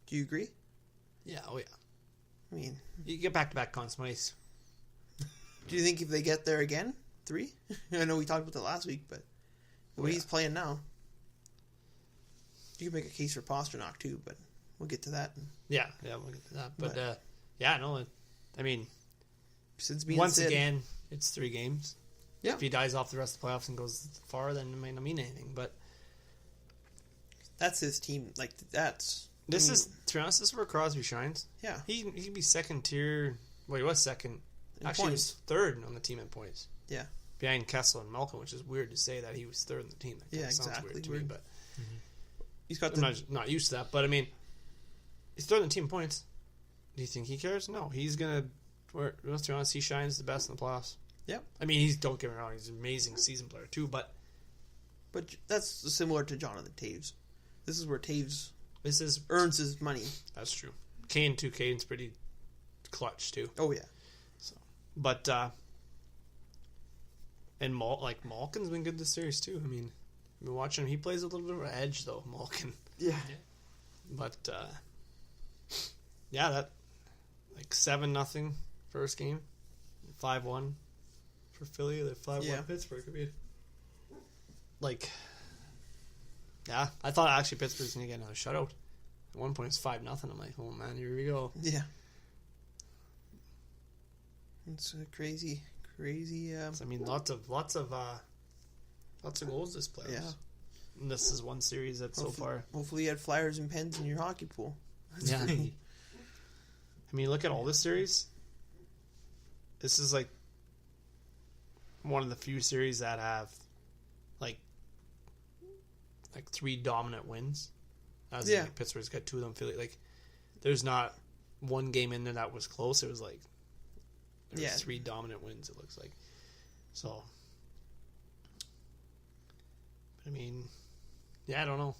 Do you agree? Yeah, oh yeah. I mean, You get back-to-back Conn Smythes. do you think if they get there again, 3? I know we talked about that last week, but the way he's playing now, you can make a case for Pasternak too, but we'll get to that. Yeah, we'll get to that. But I mean, Since being once said, again, it's 3 games. Yeah. If he dies off the rest of the playoffs and goes far, then it might not mean anything. But that's his team. Like, that's... to be honest, this is where Crosby shines. Yeah. He could be second tier. Well, he was second. In Actually, points. he was third on the team in points. Yeah. Behind Kessel and Malcolm, which is weird to say that he was third on the team. That Yeah, sounds exactly. weird to me, but He's got I'm not used to that. But I mean, he's third on the team in points. Do you think he cares? No, he's gonna. Let's be honest, he shines the best in the playoffs. Yep. I mean, don't get me wrong, he's an amazing season player too. But that's similar to Jonathan Taves. This is where Taves this is earns his money. That's true. Kane too. Kane's pretty clutch too. Oh yeah. So, but and Malkin's been good this series too. I mean, I've been watching him. He plays a little bit of an edge though, Malkin. Yeah. But that 7-0 first game, 5-1 for Philly. They're 5-1 Pittsburgh. I mean, I thought actually Pittsburgh's gonna get another shutout. At one point it's 5-0. I'm like, oh man, here we go. Yeah. It's a crazy. I mean, lots of goals this playoffs. Yeah. And this is one series that so far. Hopefully, you had Flyers and Pens in your hockey pool. Yeah. I mean, look at all this series. This is one of the few series that have like 3 dominant wins. Pittsburgh's got 2 of them. Philly, there's not one game in there that was close. It was there was 3 dominant wins. It looks like so. But I mean, I don't know.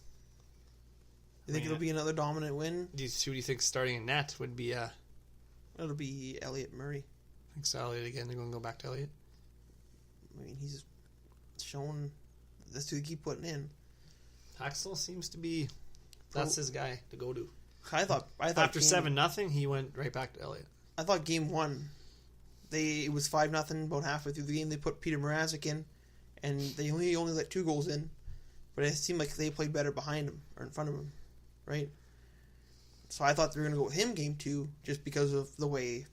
You think it'll be another dominant win? Who do you think starting in net would be? It'll be Elliott Murray. I think so. Elliott again. They're going to go back to Elliott. I mean, he's shown that's who they keep putting in. Axel seems to be. That's his guy to go to. I thought after 7-0, he went right back to Elliott. I thought game 1, it was 5-0. About halfway through the game, they put Peter Mrazek in, and they only let 2 goals in, but it seemed like they played better behind him or in front of him, right? So I thought they were going to go with him game 2 just because of the way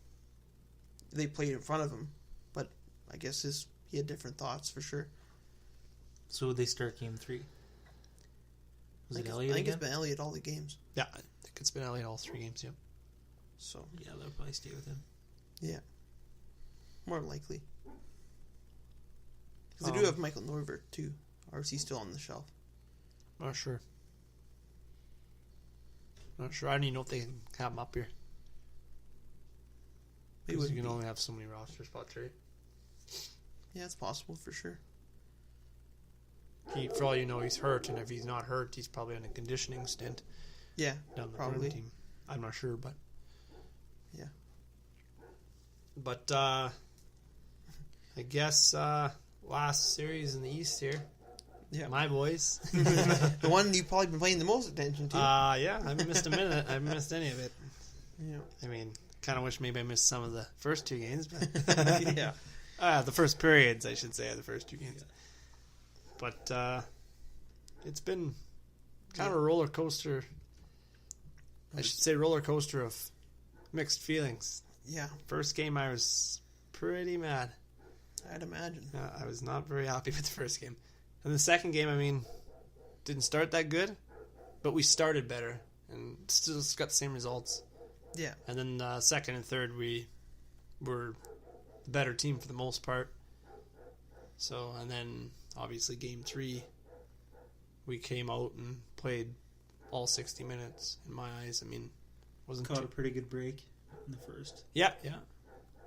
they played in front of him, but I guess he had different thoughts for sure. So would they start game 3? Was it Elliott? I think again? it's been Elliott all the games. Yeah, I think it's been Elliott all 3 games. Yep. So yeah, they'll probably stay with him. Yeah, more likely. Because they do have Michael Neuvirth too, or is he still on the shelf? Not sure. I don't even know if they can have him up here. Because you can only have so many roster spots, right? Yeah, it's possible for sure. For all you know, he's hurt, and if he's not hurt, he's probably on a conditioning stint. Yeah, down the probably. team. I'm not sure, but yeah. But I guess last series in the East here. Yeah, my boys. The one you've probably been paying the most attention to. Yeah, I haven't missed a minute. I haven't missed any of it. Yeah. I mean, kind of wish maybe I missed some of the first 2 games, but yeah. The first periods, I should say, the first 2 games. But it's been kind of a roller coaster. I should say roller coaster of mixed feelings. Yeah. First game, I was pretty mad. I'd imagine. I was not very happy with the first game. And the second game, I mean, didn't start that good, but we started better and still got the same results. Yeah. And then second and third, we were the better team for the most part. So, and then obviously game 3, we came out and played all 60 minutes. In my eyes, I mean, wasn't caught a pretty good break in the first. Yeah.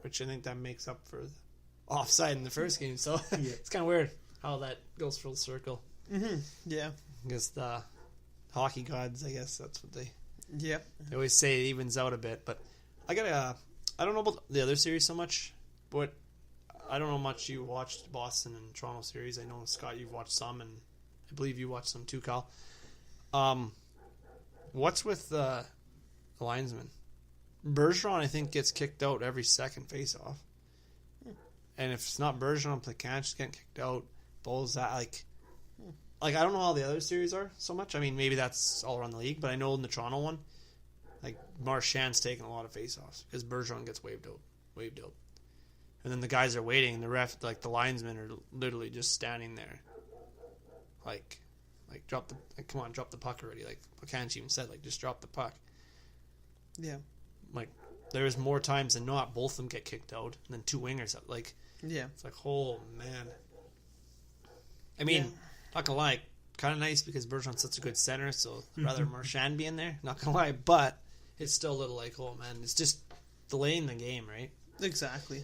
Which I think that makes up for the offside in the first game. So it's kind of weird how that goes full circle. Mm-hmm. Yeah. I guess the hockey gods, I guess that's what they always say, it evens out a bit. But I don't know about the other series so much, but I don't know much you watched Boston and Toronto series. I know, Scott, you've watched some, and I believe you watched some too, Kyle. What's with the linesman. Bergeron, I think, gets kicked out every second face-off. And if it's not Bergeron, Plekanec's getting kicked out. Bozak, I don't know how the other series are so much. I mean, maybe that's all around the league, but I know in the Toronto one, like, Marchand's taking a lot of face-offs because Bergeron gets waved out. And then the guys are waiting, and the ref, like, the linesmen are literally just standing there. Like, drop the puck already. Like, Plekanec even said, like, just drop the puck. Yeah. Like, there's more times than not, both of them get kicked out, and then two wingers out. Like, Yeah. it's like, oh, man. I mean, not gonna lie, kind of nice because Bergeron's such a good center, so I'd rather Marchand be in there, not gonna lie, but it's still a little like, oh, man, it's just delaying the game, right? Exactly.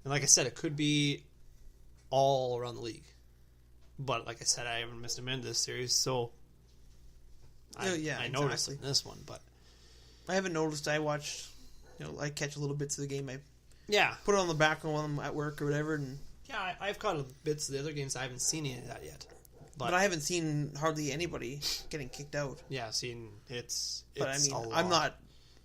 And like I said, it could be all around the league. But like I said, I haven't missed a minute this series, so I noticed exactly. in this one. But I haven't noticed. I watched, I catch a little bits of the game. I yeah, put it on the background while I'm at work or whatever, and yeah, I've caught bits of the other games. I haven't seen any of that yet. but I haven't seen hardly anybody getting kicked out. Yeah, seeing it's But I mean, a lot. I'm not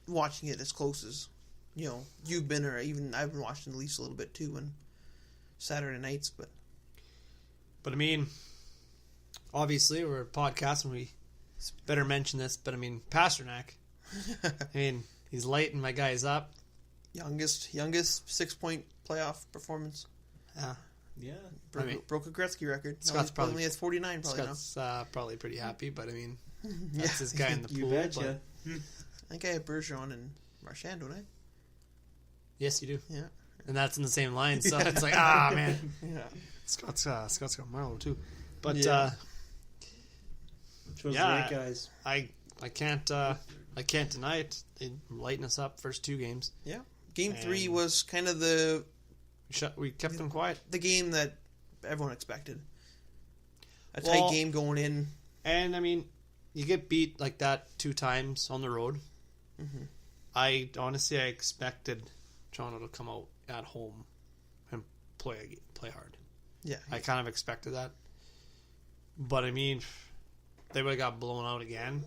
watching it as close as you've been, or even I've been watching at least a little bit too on Saturday nights. But I mean, obviously we're a podcast and we better mention this. But I mean, Pasternak. I mean, he's lighting my guys up. youngest 6-point playoff performance. Yeah, Yeah. Broke a Gretzky record. Scott's He only has 49 probably now. Scott's probably pretty happy. But I mean, that's his guy in the You pool. betcha. But I think I have Bergeron and Marchand, don't I? yes, you do. Yeah. And that's in the same line, so it's like, man. Yeah. Scott's got Marlowe too, but Yeah. Chose Yeah. the right guys. I can't deny it. They lighten us up first two games. Yeah. Game 3 And- was kind of the We kept them quiet, game that everyone expected. A Well- tight game going in. and I mean, you get beat like that 2 times on the road. Mm-hmm. I expected Toronto to come out at home and play hard. Yeah. I kind of expected that, but I mean, if they would have got blown out again,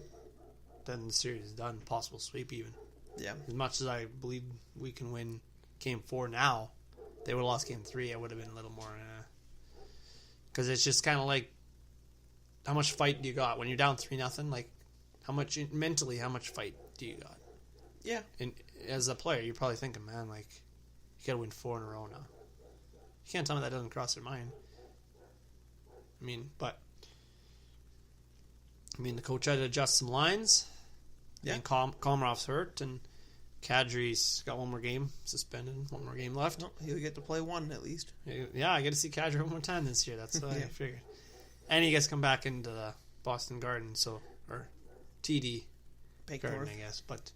then the series is done. Possible sweep even. Yeah. As much as I believe we can win Game 4 now, they would have lost Game 3. I would have been a little more, because it's just kind of like, how much fight do you got when you're down 3-0? Like, how much fight do you got? Yeah. And as a player, you're probably thinking, man, like, you got to win 4 in a row now. You can't tell me that doesn't cross their mind. I mean, the coach had to adjust some lines. Yeah. And Komarov's hurt, and Kadri's got one more game suspended, one more game left. No, he'll get to play one at least. Yeah, I get to see Kadri one more time this year. That's what I Yeah. figured. And he gets to come back into the Boston Garden, or TD Bank Garden, North. I guess. But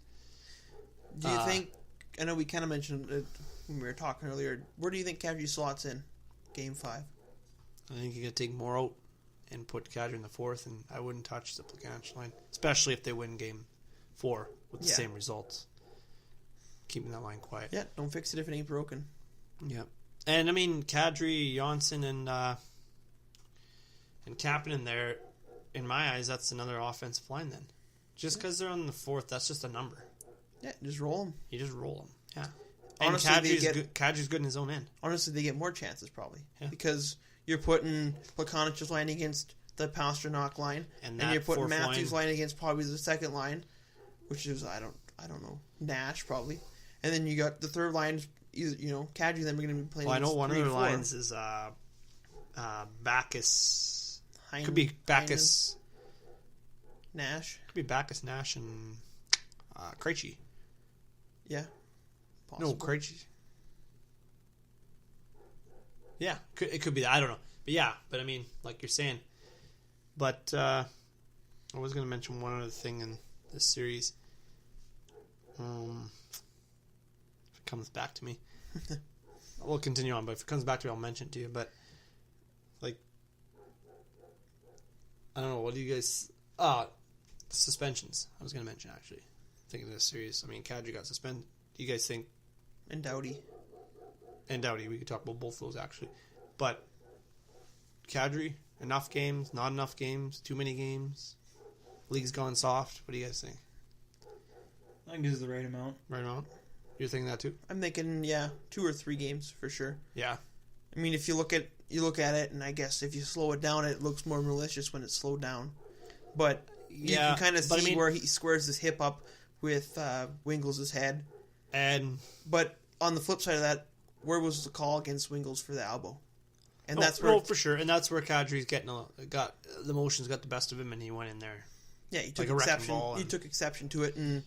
Do you think? I know we kind of mentioned it when we were talking earlier. Where do you think Kadri slots in Game 5? I think you got to take more out and put Kadri in the fourth, and I wouldn't touch the Plekanec line, especially if they win Game 4 with the Yeah. same results. Keeping that line quiet. Yeah. Don't fix it if it ain't broken. Yeah. And I mean, Kadri, Janssen, and Kapanen there, in my eyes, that's another offensive line then. Just because they're on the fourth, that's just a number. Yeah. Just roll them. You just roll them. Yeah. And Honestly, Kadri's good in his own end. Honestly, they get more chances probably Yeah. because you're putting Plekanec's line against the Pasternak line, And and you're that putting fourth Matthews' line- line against probably the second line, which is I don't know, Nash probably, and then you got the third line. Kadri. Then we're going to be playing. Well, I know against one of 3 their and 4. lines is Bacchus. Heinen- Could be Bacchus. Nash. Could be Bacchus, Nash, and Krejci. Yeah. No, Possible. Krejci. Yeah, it could be that. I don't know. But yeah, I mean, like you're saying. But I was going to mention one other thing in this series. If it comes back to me. We'll continue on, but if it comes back to me, I'll mention it to you. But, like, I don't know. What do you guys... suspensions. I was going to mention, actually. Thinking of this series. I mean, Kadri got suspended. Do you guys think... And Doughty. And Doughty, we could talk about both of those, actually. But, Kadri, enough games, not enough games, too many games, league's gone soft. What do you guys think? I think this is the right amount. Right on. You're thinking that too? I'm thinking 2 or 3 games for sure. Yeah. I mean, if you look at it, and I guess if you slow it down, it looks more malicious when it's slowed down. But you can kind of see where he squares his hip up with Wingles' head. But on the flip side of that, where was the call against Wingles for the elbow? And that's where for sure. And that's where Kadri's got the emotions got the best of him, and he went in there. Yeah, he took exception to it, and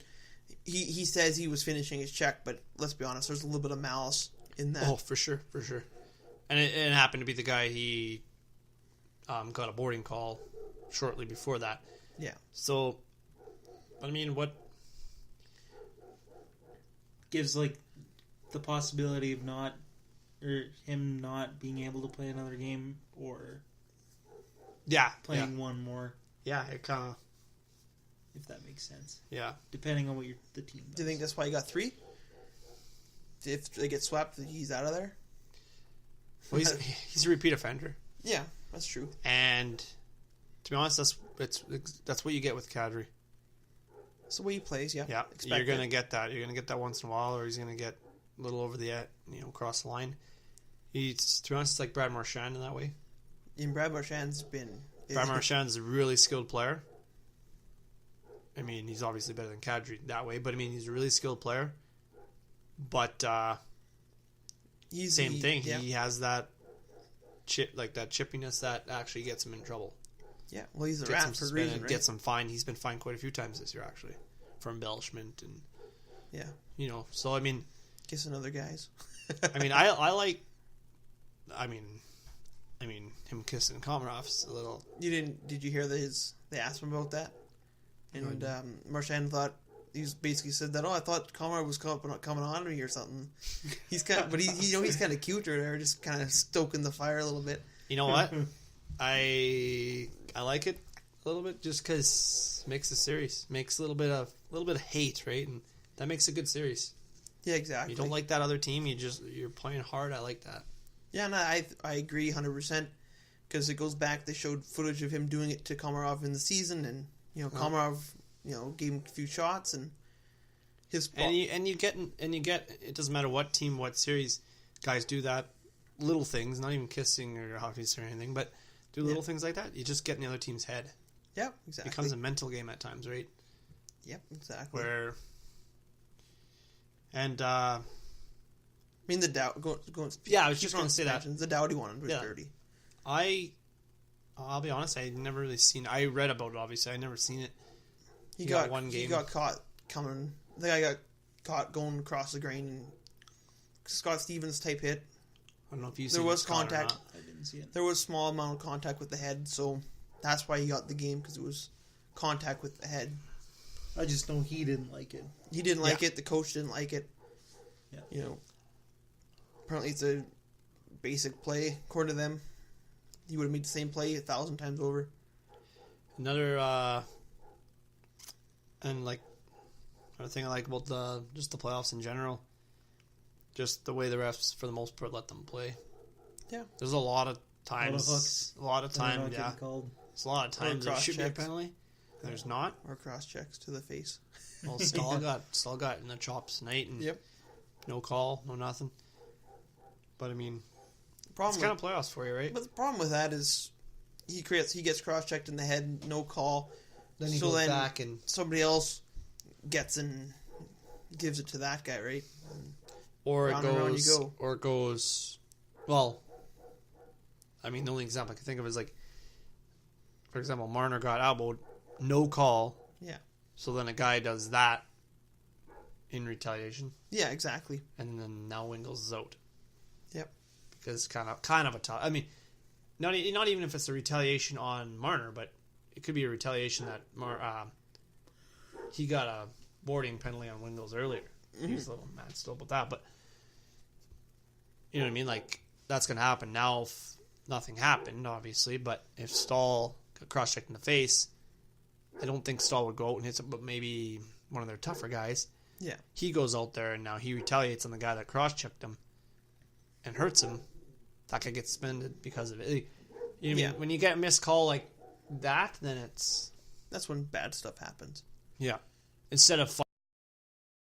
he says he was finishing his check, but let's be honest, there's a little bit of malice in that. Oh, for sure. And it happened to be the guy he got a boarding call shortly before that. Yeah. So, I mean, what gives like the possibility of him not being able to play another game or playing one more. Yeah, it kind of, if that makes sense. Yeah, depending on what the team does. Do you think that's why he got 3? If they get swept, he's out of there. Well, he's a repeat offender. Yeah, that's true. And to be honest, that's what you get with Kadri. That's the way he plays. Yeah. Yeah, you're gonna get that. You're gonna get that once in a while, or he's gonna get a little over the across the line. To be honest, it's like Brad Marchand in that way. And Brad Marchand's been. Brad Marchand's a really skilled player. I mean, he's obviously better than Kadri that way, but I mean, he's a really skilled player. But same thing. Yeah. He has that that chippiness that actually gets him in trouble. Yeah, well, he's a rat for a reason, right? Gets him fined. He's been fined quite a few times this year, actually, for embellishment and So I mean, kissing other guys. I mean, I like. I mean, him kissing Komarov's a little. Did you hear they asked him about that? And Marchand thought he basically said that. Oh, I thought Komarov was coming on me or something. He's kind of, but he's kind of cute or just kind of stoking the fire a little bit. You know what? I like it a little bit just because it makes the series makes a little bit of hate, right? And that makes a good series. Yeah, exactly. You don't like that other team. You're playing hard. I like that. Yeah, no, I agree 100% because it goes back. They showed footage of him doing it to Komarov in the season, and Komarov, gave him a few shots and his. And you get it doesn't matter what team, what series, guys do that little things, not even kissing or obviously or anything, but do little things like that. You just get in the other team's head. Yeah, exactly. It becomes a mental game at times, right? Yep, exactly. I mean, the Doubt going. Yeah, I was just going to say that the Doughty one was dirty. I'll be honest. I never really seen. I read about it. Obviously, I never seen it. He got one game. He got caught coming. The guy got caught going across the grain. And Scott Stevens type hit. I don't know if you. There was contact. I didn't see it. There was small amount of contact with the head, so that's why he got the game because it was contact with the head. I just know he didn't like it. He didn't like it. The coach didn't like it. Yeah. Apparently it's a basic play according to them. He would have made the same play 1,000 times over. Another another thing I like about the playoffs in general, just the way the refs for the most part let them play. Yeah, there's a lot of times, a lot of times there should be a penalty. There's not, or cross checks to the face. Well, Stahl got in the chops tonight, and no call, no nothing. But I mean, it's kind of playoffs for you, right? But the problem with that is he gets cross checked in the head, no call. Then he goes back and somebody else gets and gives it to that guy, right? And or it goes. Well, I mean, the only example I can think of is for example, Marner got elbowed, no call. Yeah. So then a guy does that in retaliation. Yeah, exactly. And then now Wingles is out. Yep. Because kind of a tough. I mean, not even if it's a retaliation on Marner, but it could be a retaliation that he got a boarding penalty on Wingles earlier. Mm-hmm. He's a little mad still about that, but you know what I mean. Like that's gonna happen now. If nothing happened, obviously, but if Stahl got cross-checked in the face, I don't think Stahl would go out and hit him, but maybe one of their tougher guys. Yeah. He goes out there and now he retaliates on the guy that cross-checked him and hurts him. That guy gets suspended because of it. You know what I mean? When you get a missed call like that, then that's when bad stuff happens. Yeah. Instead of